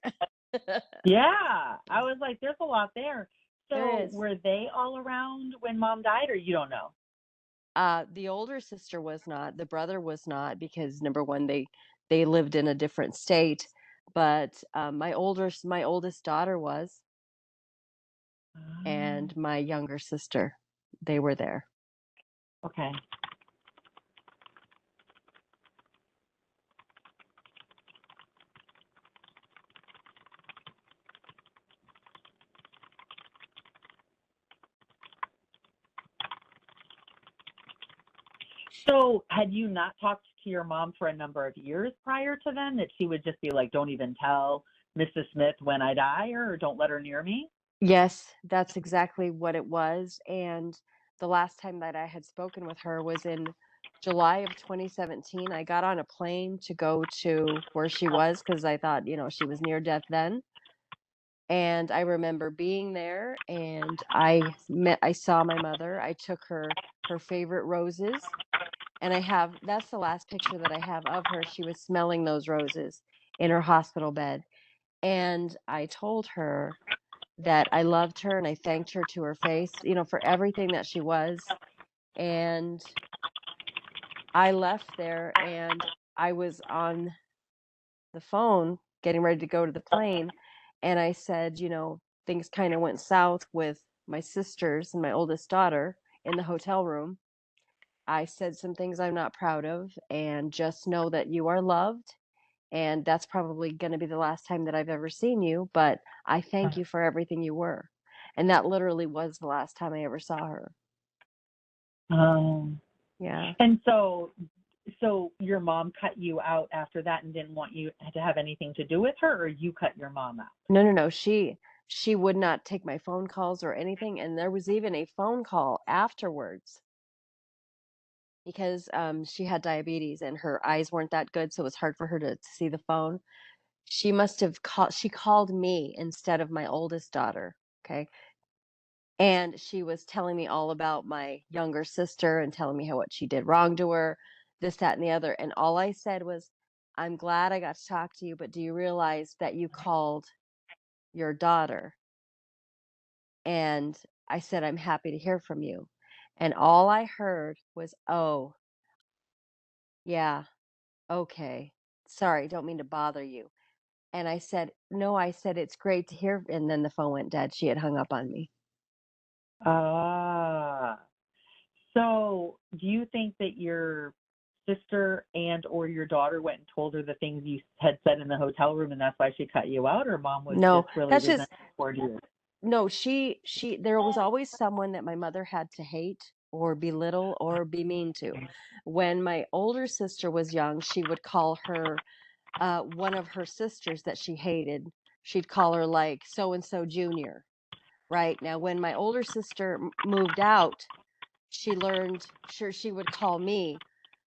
Yeah. I was like, there's a lot there. There So is. were they all around when mom died, or you don't know? The older sister was not, the brother was not, because number one, they lived in a different state. But my oldest daughter was, Ah, and my younger sister, they were there. okay. So had you not talked to your mom for a number of years prior to then, that she would just be like, don't even tell Mrs. Smith when I die, or don't let her near me? Yes, that's exactly what it was. And the last time that I had spoken with her was in July of 2017. I got on a plane to go to where she was because I thought, she was near death then. And I remember being there and I saw my mother. I took her favorite roses, and that's the last picture that I have of her. She was smelling those roses in her hospital bed. And I told her that I loved her and I thanked her to her face, for everything that she was. And I left there and I was on the phone getting ready to go to the plane. And I said, things kind of went south with my sisters and my oldest daughter in the hotel room. I said some things I'm not proud of, and just know that you are loved. And that's probably going to be the last time that I've ever seen you, but I thank you for everything you were. And that literally was the last time I ever saw her. Um, Yeah. and so your mom cut you out after that and didn't want you to have anything to do with her, or you cut your mom out? No, no, no. She would not take my phone calls or anything, and there was even a phone call afterwards because she had diabetes and her eyes weren't that good, so it was hard for her to see the phone. She called me instead of my oldest daughter. Okay. And she was telling me all about my younger sister and telling me what she did wrong to her, this, that, and the other. And all I said was, I'm glad I got to talk to you, but do you realize that you called your daughter? And I said, I'm happy to hear from you. And all I heard was, oh, yeah, okay. Sorry, don't mean to bother you. And I said, no, I said, it's great to hear. And then the phone went dead. She had hung up on me. Ah. So do you think that your sister and or your daughter went and told her the things you had said in the hotel room and that's why she cut you out, or mom was just No, really that's just, resentful toward you? no, there was always someone that my mother had to hate or belittle or be mean to. When my older sister was young, she would call her, one of her sisters that she hated, she'd call her like so and so junior. Right now, when my older sister moved out, sure, she would call me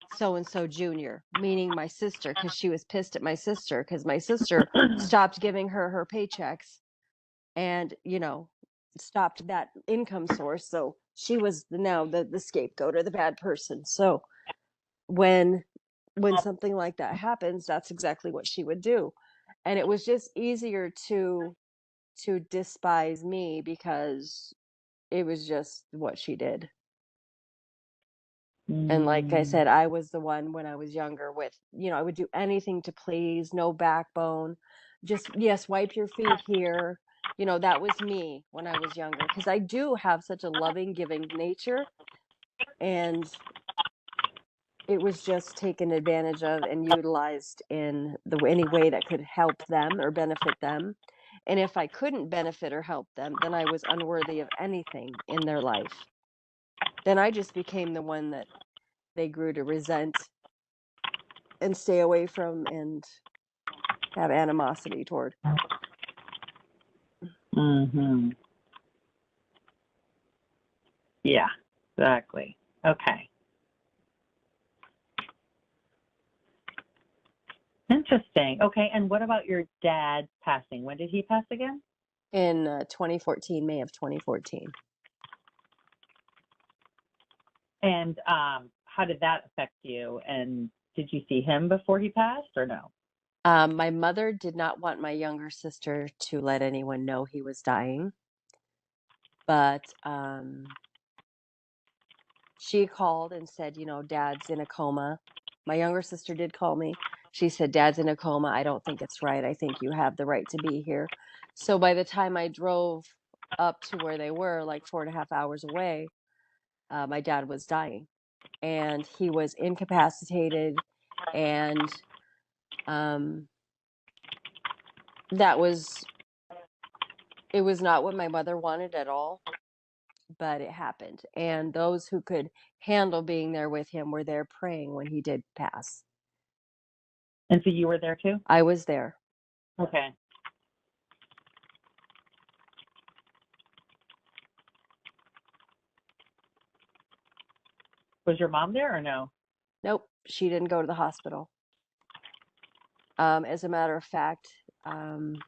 so and so junior, meaning my sister, because she was pissed at my sister because my sister stopped giving her her paychecks and stopped that income source, so she was now the scapegoat or the bad person. So when something like that happens, that's exactly what she would do. And it was just easier to despise me because it was just what she did. And like I Mm. said, I was the one when I was younger with, I would do anything to please, no backbone. Just, yes, wipe your feet here. That was me when I was younger because I do have such a loving, giving nature. And it was just taken advantage of and utilized in any way that could help them or benefit them. And if I couldn't benefit or help them, then I was unworthy of anything in their life. Then I just became the one that they grew to resent and stay away from and have animosity toward. Mm-hmm. Yeah, exactly. Okay. Interesting. Okay, and what about your dad passing? When did he pass again? In 2014, May of 2014. And how did that affect you? And did you see him before he passed or no? My mother did not want my younger sister to let anyone know he was dying, but she called and said, Dad's in a coma. My younger sister did call me. She said, Dad's in a coma. I don't think it's right. I think you have the right to be here. So by the time I drove up to where they were, like 4.5 hours away, my dad was dying and he was incapacitated. And um, that was, it was not what my mother wanted at all, but it happened. And those who could handle being there with him were there praying when he did pass. And so you were there too? I was there. Okay. Was your mom there or no? Nope, she didn't go to the hospital. As a matter of fact, you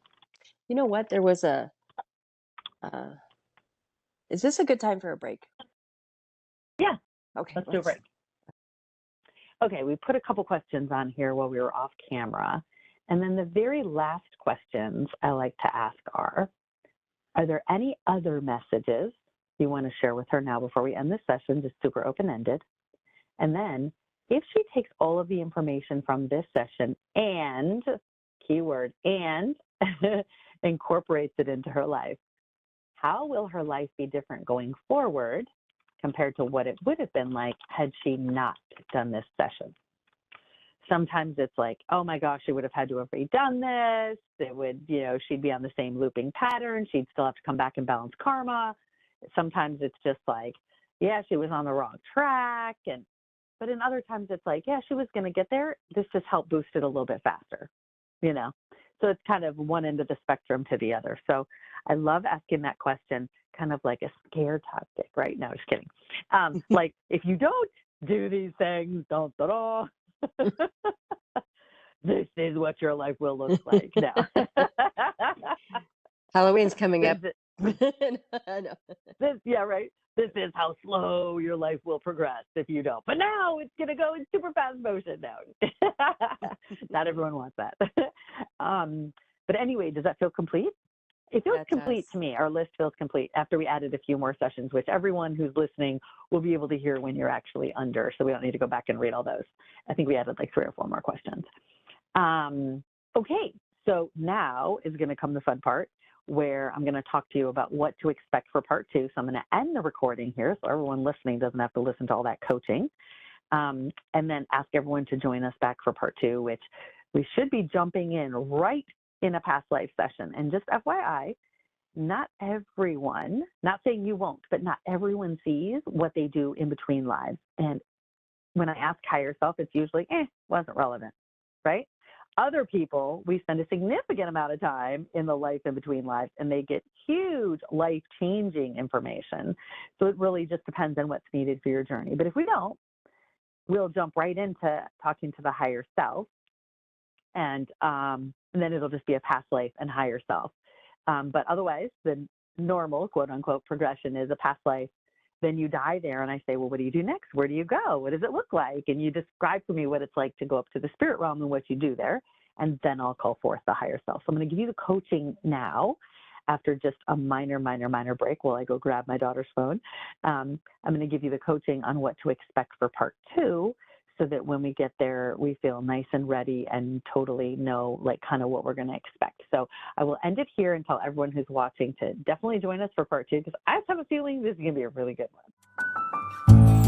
know what? There was uh, is this a good time for a break? Yeah. Okay, Let's do a break. Okay, we put a couple questions on here while we were off camera. And then the very last questions I like to ask are there any other messages you want to share with her now before we end this session, just super open-ended? And then if she takes all of the information from this session and, keyword, and incorporates it into her life, how will her life be different going forward compared to what it would have been like had she not done this session? Sometimes it's like, oh my gosh, she would have had to have redone this. It would, she'd be on the same looping pattern. She'd still have to come back and balance karma. Sometimes it's just like, yeah, she was on the wrong track. But in other times it's like, yeah, she was going to get there. This just helped boost it a little bit faster, So it's kind of one end of the spectrum to the other. So I love asking that question, kind of like a scare tactic, right? No, just kidding. Like, if you don't do these things, don't at all. This is what your life will look like now. Halloween's coming up. Yeah, right. This is how slow your life will progress if you don't. But now it's going to go in super fast motion now. Not everyone wants that. But anyway, does that feel complete? It feels complete to me. Our list feels complete after we added a few more sessions, which everyone who's listening will be able to hear when you're actually under. So we don't need to go back and read all those. I think we added like 3 or 4 more questions. Okay, so now is going to come the fun part where I'm going to talk to you about what to expect for part 2. So I'm going to end the recording here so everyone listening doesn't have to listen to all that coaching. And then ask everyone to join us back for part 2, which we should be jumping in right in a past life session. And just FYI, not everyone, not saying you won't, but not everyone sees what they do in between lives. And when I ask higher self, it's usually, wasn't relevant, right? Other people, we spend a significant amount of time in the life in between lives, and they get huge life-changing information. So it really just depends on what's needed for your journey. But if we don't, we'll jump right into talking to the higher self, and then it'll just be a past life and higher self. But otherwise, the normal, quote unquote, progression is a past life. Then you die there, and I say, well, what do you do next? Where do you go? What does it look like? And you describe for me what it's like to go up to the spirit realm and what you do there, and then I'll call forth the higher self. So I'm going to give you the coaching now after just a minor break while I go grab my daughter's phone. I'm going to give you the coaching on what to expect for part 2, so that when we get there, we feel nice and ready and totally know like kind of what we're going to expect. So I will end it here and tell everyone who's watching to definitely join us for part 2, because I have a feeling this is going to be a really good one.